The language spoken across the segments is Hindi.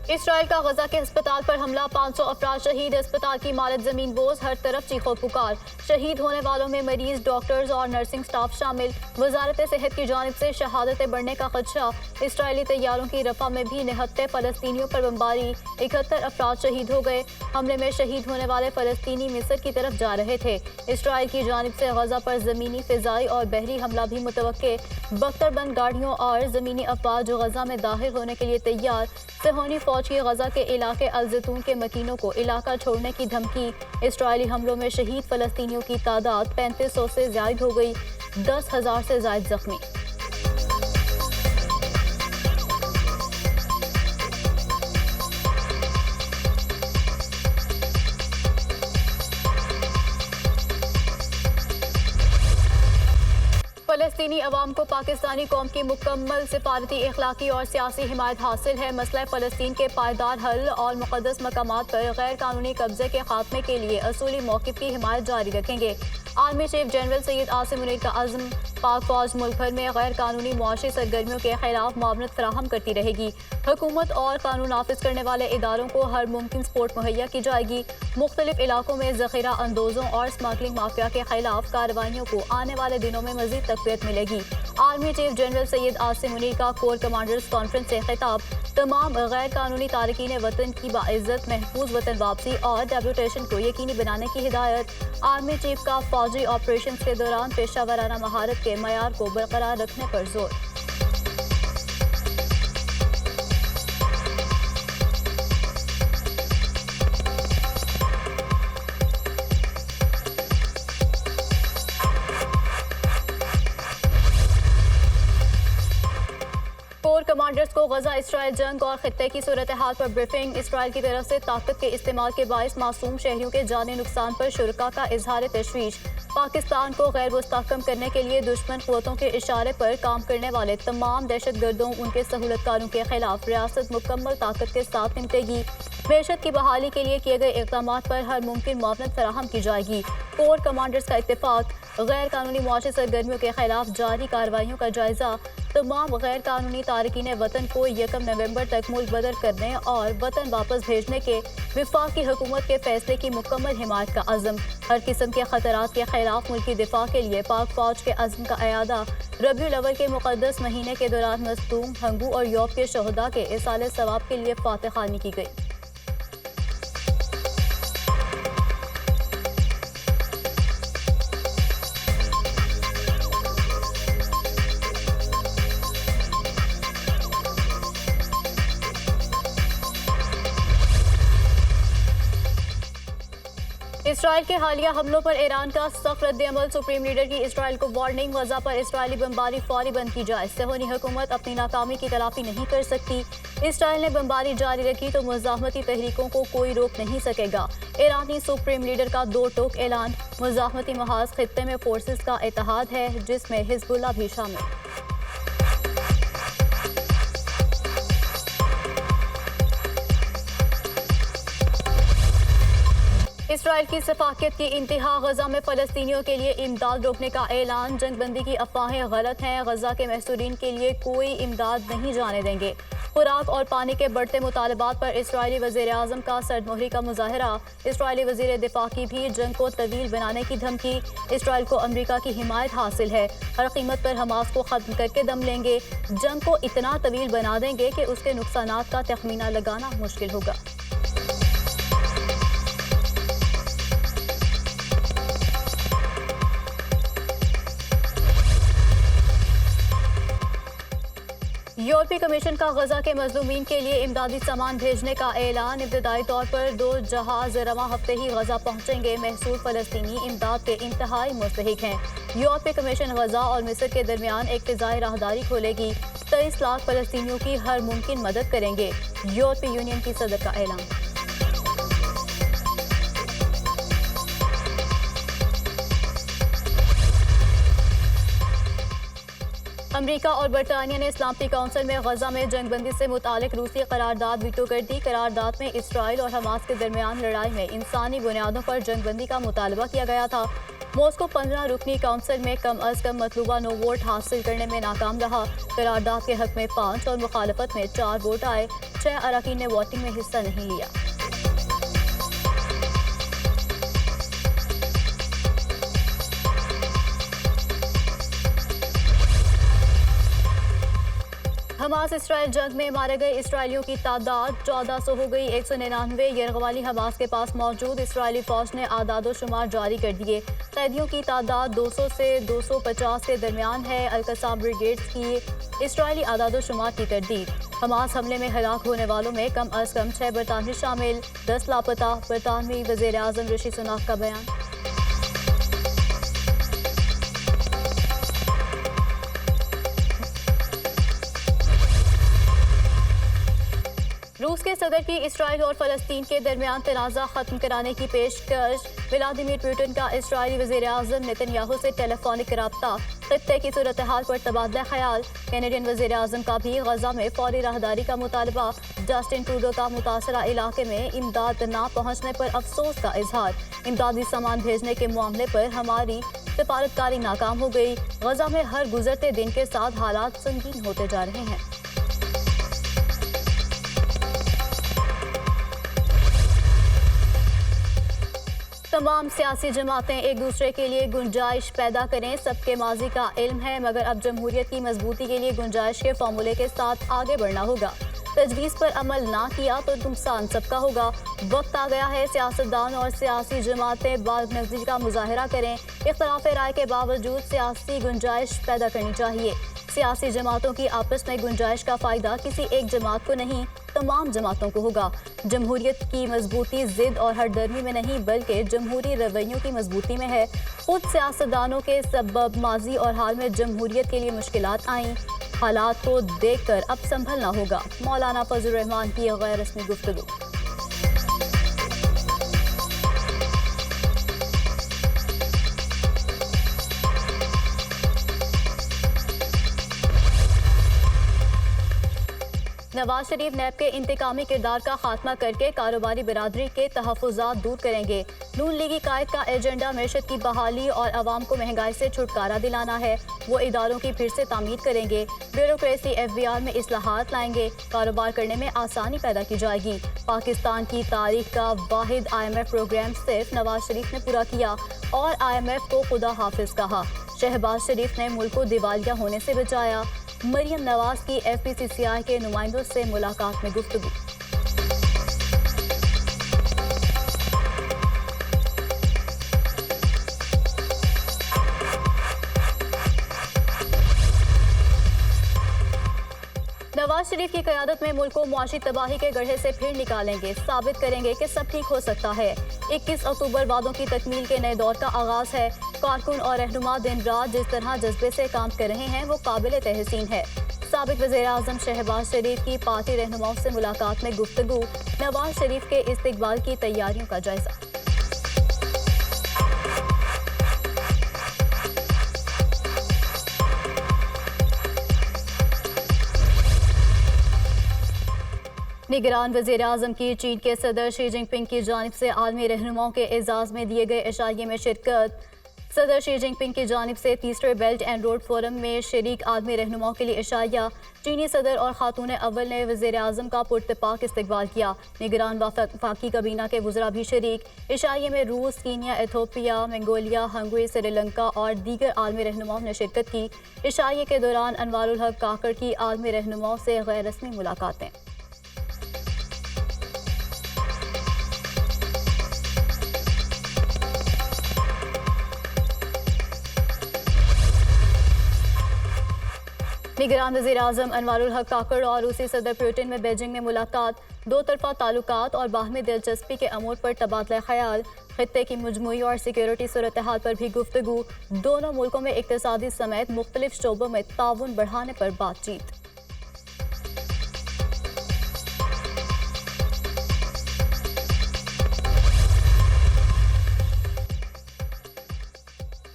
इसराइल का गजा के अस्पताल पर हमला, 500 अफराद शहीद, अस्पताल की इमारत जमीन बोझ, हर तरफ चीखो पुकार। शहीद होने वालों में मरीज, डॉक्टर्स और नर्सिंग स्टाफ शामिल। वजारत सेहत की जानिब से शहादतें बढ़ने का खदशा। इसराइली तैयारों की रफा में भी निहत्ते फलस्तीनियों पर बमबारी, 71 अफराद शहीद हो गए। हमले में शहीद होने वाले फलस्तीनी मिस्र की तरफ जा रहे थे। इसराइल की जानिब से गजा पर जमीनी, फिजाई और बहरी हमला भी मुतवक्के। बख्तरबंद गाड़ियों और जमीनी अफवाज जो गजा में दाखिल होने के लिए तैयार। सहोनी फौज की गजा के इलाके अल जैतून के मकीनों को इलाका छोड़ने की धमकी। इसराइली हमलों में शहीद फलस्तीनियों की तादाद 3500 से ज्यादा हो गई, 10,000 से ज्यादा जख्मी। फलस्तीनी अवाम को पाकिस्तानी कौम की मुकम्मल सिफारती, अखलाकी और सियासी हिमायत हासिल है। मसला फ़लस्तीन के पायदार हल और मुक़द्दस मकामात पर गैर कानूनी कब्जे के खात्मे के लिए असूली मौक़िफ़ की हिमायत जारी रखेंगे। Army chief general Syed Asim Munir का अज़्म, पाक फौज मुल्क भर में गैर कानूनी मुआशी सरगर्मियों के खिलाफ मुआवनत फराहम करती रहेगी। हुकूमत और कानून नाफिज करने वाले इदारों को हर मुमकिन सपोर्ट मुहैया की जाएगी। मुख्तलिफ इलाकों में ज़ख़ीरा अंदोज़ों और स्मगलिंग माफिया के खिलाफ कार्रवाइयों को आने वाले दिनों में मज़ीद तक़वियत मिलेगी। Army chief general Syed Asim Munir का कोर कमांडर्स कॉन्फ्रेंस से खिताब, तमाम गैर कानूनी तारकीन वतन की बाइज़्ज़त महफूज वतन वापसी और डेप्यूटेशन को यकीनी बनाने की हिदायत। आर्मी चीफ का फौजी ऑपरेशन के दौरान पेशा वाराना महारत के मयार को बरकरार रखने पर जोर। कोर कमांडर्स को गजा इसराइल जंग और खित्ते की सूरत हाल पर ब्रीफिंग। इसराइल की तरफ से ताकत के इस्तेमाल के बायस मासूम शहरियों के जानी नुकसान पर शुरका का इजहार तशवीश। पाकिस्तान को गैर मुस्तहकम करने के लिए दुश्मन क़ुव्वतों के इशारे पर काम करने वाले तमाम दहशतगर्दों, उनके सहूलतकारों के खिलाफ रियासत मुकम्मल ताकत के साथ निपटेगी। मैशत की बहाली के लिए किए गए इक़दामात पर हर मुमकिन मुआवनत फराहम की जाएगी। कोर कमांडर्स का इत्तेफाक, गैर कानूनी मुआशी सरगर्मियों के खिलाफ जारी कार्रवाइयों का जायजा। तमाम गैर कानूनी तारकीन वतन को 1 नवंबर तक मुल्क बदर करने और वतन वापस भेजने के वफाकी हुकूमत के फैसले की मुकम्मल हिमायत का अज़म। हर किस्म के खतरात के खिलाफ मुल्की दिफा के लिए पाक फौज के अज़्म का अयादा। रबीउल अव्वल के मुक़द्दस महीने के दौरान मज़लूम हंगू और यौब के शहदा के इसाले सवाब के लिए फातिहानी की गई। इसराइल के हालिया हमलों पर ईरान का सख्त रद्द-ए-अमल, सुप्रीम लीडर की इसराइल को वार्निंग, गजा पर इसराइली बमबारी फौरी बंद की जाए। सहोनी हुकूमत अपनी नाकामी की तलाफी नहीं कर सकती। इसराइल ने बमबारी जारी रखी तो मुज़ाहमती तहरीकों को कोई रोक नहीं सकेगा। ईरानी सुप्रीम लीडर का दो टोक ऐलान, मुज़ाहमती महाज खित्ते में फोर्सेस का इत्तेहाद है जिसमें हिज़्बुल्लाह भी शामिल। इसराइल की सफाकियत की इंतहा, गजा में फलस्तीनियों के लिए इमदाद रोकने का ऐलान। जंगबंदी की अफवाहें गलत हैं, गजा के महसूरीन के लिए कोई इमदाद नहीं जाने देंगे। खुराक और पानी के बढ़ते मुतालबात पर इसराइली वज़ीर आज़म का सरदमोहरी का मुजाहरा। इसराइली वज़ीर दिफा की भी जंग को तवील बनाने की धमकी। इसराइल को अमरीका की हिमायत हासिल है, हर कीमत पर हमास को ख़त्म करके दम लेंगे। जंग को इतना तवील बना देंगे कि उसके नुकसानात का तखमीना लगाना मुश्किल होगा। यूरोपीय कमीशन का गजा के मजलूमीन के लिए इमदादी सामान भेजने का ऐलान। इब्तदाई तौर पर 2 जहाज रवां हफ्ते ही गजा पहुंचेंगे। महसूर फलस्तीनी इमदाद के इंतहाई मुस्तहिक हैं। यूरोपीय कमीशन गजा और मिस्र के दरमियान एक फ़िज़ाई राहदारी खोलेगी। 23 लाख फलस्तीनियों की हर मुमकिन मदद करेंगे। यूरोपीय यूनियन की सदर का ऐलान। अमरीका और बरतानिया ने इस्लामी काउंसिल में गजा में जंगबंदी से मुतालिक रूसी करारदाद वीटो कर दी। करारदाद में इसराइल और हमास के दरमियान लड़ाई में इंसानी बुनियादों पर जंगबंदी का मुतालबा किया गया था। मॉस्को 15 रुकनी काउंसिल में कम अज कम मतलूबा 9 वोट हासिल करने में नाकाम रहा। करारदाद के हक में 5 और मुखालफत में 4 वोट आए। 6 अरकान ने वोटिंग में हिस्सा नहीं लिया। हमास इसराइल जंग में मारे गए इसराइलियों की तादाद 1400 हो गई। 199 यरगवाली हमास के पास मौजूद। इसराइली फौज ने आदादो शुमार जारी कर दिए। कैदियों की तादाद 200 से 250 के दरमियान है। अल-कसाम ब्रिगेड्स की इसराइली आदादो शुमार की तरदीद। हमास हमले में हलाक होने वालों में कम अज कम 6 बरतानवी शामिल, 10 लापता। बरतानवी वज़ीर आज़म ऋषि सुनाक का बयान। रूस के सदर की इसराइल और फ़लस्तीन के दरमियान तनाज़ा ख़त्म कराने की पेशकश। व्लादिमीर पुतिन का इसराइली वज़ीर आज़म नेतन्याहू से टेलीफोनिक रब्ता। खित्ते की सूरत हाल पर तबादला ख्याल। कैनेडियन वज़ीर आज़म का भी गज़ा में फौरी राहदारी का मुतालबा। जस्टिन ट्रूडो का मुतासरा इलाके में इमदाद न पहुँचने पर अफसोस का इजहार। इमदादी सामान भेजने के मामले पर हमारी सिफारतकारी नाकाम हो गई। गज़ा में हर गुजरते दिन के साथ हालात संगीन होते जा रहे हैं। तमाम सियासी जमातें एक दूसरे के लिए गुंजाइश पैदा करें। सबके माजी का इल्म है, मगर अब जमहूरियत की मजबूती के लिए गुंजाइश के फार्मूले के साथ आगे बढ़ना होगा। तजवीज़ पर अमल ना किया तो नुकसान सबका होगा। वक्त आ गया है सियासतदान और सियासी जमातें बानज़दीकी का मुजाहरा करें। इख्तलाफ राय के बावजूद सियासी गुंजाइश पैदा करनी चाहिए। सियासी जमातों की आपस में गुंजाइश का फ़ायदा किसी एक जमात को नहीं, तमाम जमातों को होगा। जमहूरियत की मजबूती ज़िद और हरदर्मी में नहीं, बल्कि जमहूरी रवैयों की मजबूती में है। खुद सियासतदानों के सबब माजी और हाल में जमहूरियत के लिए मुश्किलात आईं। हालात को देख कर अब संभलना होगा। मौलाना फजल रहमान की गैर रस्मी गुफ्तगू। नवाज शरीफ नैब के इंतकामी किरदार का खात्मा करके कारोबारी बिरादरी के तहफ़्फ़ुज़ात दूर करेंगे। नून लीगी कायद का एजेंडा मैशत की बहाली और आवाम को महंगाई से छुटकारा दिलाना है। वो इदारों की फिर से तामीर करेंगे। ब्यूरोक्रेसी FBR में इस्लाहात लाएंगे। कारोबार करने में आसानी पैदा की जाएगी। पाकिस्तान की तारीख का वाहिद IMF प्रोग्राम सिर्फ नवाज शरीफ ने पूरा किया और IMF को खुदा हाफिज कहा। शहबाज शरीफ ने मुल्क को दिवालिया होने से बचाया। मरियम नवाज की FPCCI के नुमाइंदों से मुलाकात में गुफ्तगू। नवाज शरीफ की क़यादत में मुल्क को मुआशी तबाही के गड्ढे से फिर निकालेंगे। साबित करेंगे कि सब ठीक हो सकता है। 21 अक्टूबर वादों की तकमील के नए दौर का आगाज़ है। कारकुन और रहनुमा दिन रात जिस तरह जज्बे से काम कर रहे हैं वो काबिल तहसीन है। साबिक वज़ीर आज़म शहबाज शरीफ की पार्टी रहनुमाओं से मुलाकात में गुफ्तगू। नवाज शरीफ के इस्तकबाल की तैयारियों का जायजा। निगरान वज़ीर आज़म की चीन के सदर शी जिनपिंग की जानिब से आलमी रहनुमाओं के एजाज़ में दिए गए इशारे में शिरकत। सदर शी जिनपिंग की जानिब से तीसरे बेल्ट एंड रोड फोरम में शरीक आलमी रहनुमाओं के लिए इशारिया। चीनी सदर और खातून अव्वल ने वज़ीर आज़म का पुरतपाक इस्तकबाल किया। निगरान वफाकी काबीना के वज़रा भी शरीक। इशारे में रूस, Kenya, Ethiopia, Mongolia, Hungary, Sri Lanka और दीगर आलमी रहनुमाओं ने शिरकत की। इशारे के दौरान अनवारुल हक काकड़ की आलमी रहनुमाओं से गैर रस्मी मुलाकातें। निगरान वज़ीर आज़म अनवारुल हक काकड़ और रूसी सदर पुतिन में बीजिंग में मुलाकात। दो तरफा ताल्लुकात और बाहमी दिलचस्पी के अमूर पर तबादला ख्याल। खित्ते की मजमूई और सिक्योरिटी सूरत हाल पर भी गुफ्तगू। दोनों मुल्कों में इक्तिसादी समेत मुख्तलिफ शोबों में ताउन बढ़ाने पर बातचीत।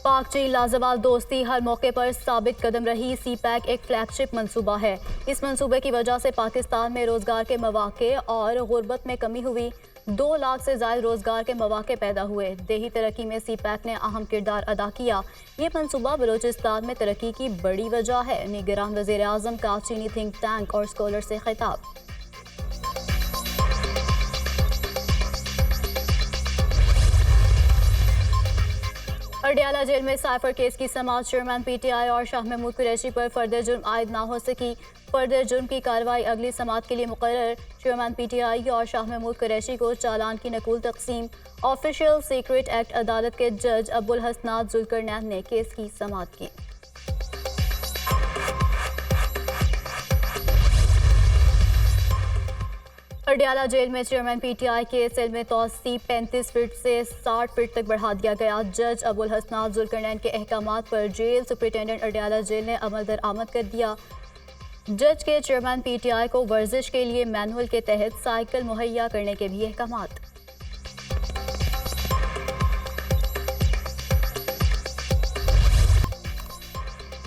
पाक चीन लाजवाल दोस्ती हर मौके पर साबित कदम रही। CPEC एक फ्लैगशिप मंसूबा है। इस मंसूबे की वजह से पाकिस्तान में रोजगार के मौके और गुर्बत में कमी हुई। 2 लाख से ज़ायद रोजगार के मौके पैदा हुए। देही तरक्की में सीपैक ने अहम किरदार अदा किया। ये मनसूबा बलूचिस्तान में तरक्की की बड़ी वजह है। निगरान वज़ीर आज़म का चीनी थिंक टैंक और स्कॉलर से खिताब। अडयाला जेल में साइफर केस की समाअत। चेयरमैन पीटीआई और शाह महमूद कुरैशी पर फर्दर जुर्म आयद ना हो सकी। फर्दर जुर्म की कार्रवाई अगली समाअत के लिए मुकर्रर। चेयरमैन पीटीआई और शाह महमूद कुरैशी को चालान की नकूल तकसीम। ऑफिशियल सीक्रेट एक्ट अदालत के जज अबुल हसनात जुल्करनैन ने केस की समाअत की। अडयाला जेल में चेयरमैन पीटीआई के सेल में तोसी 35 फीट से 60 फीट तक बढ़ा दिया गया। जज अबुल हसनात जुल्करनैन के अहकामात पर जेल सुपरिटेंडेंट अडयाला जेल ने अमल दरामद कर दिया। जज के चेयरमैन पीटीआई को वर्जिश के लिए मैनुअल के तहत साइकिल मुहैया करने के भी अहकामात।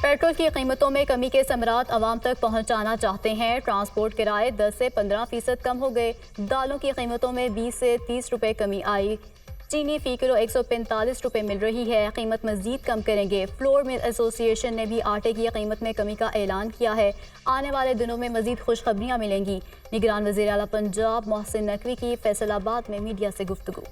पेट्रोल की कीमतों में कमी के समरात आवाम तक पहुंचाना चाहते हैं। ट्रांसपोर्ट किराए 10 से 15% कम हो गए। दालों की कीमतों में 20 से 30 रुपए कमी आई। चीनी फी किलो 145 रुपए मिल रही है। कीमत मजीद कम करेंगे। फ्लोर मिल एसोसिएशन ने भी आटे की कीमत में कमी का ऐलान किया है। आने वाले दिनों में मजीद खुशखबरियां मिलेंगी। निगरान वज़ीर आला पंजाब मोहसिन नकवी की फैसलाबाद में मीडिया से गुफ्तगू।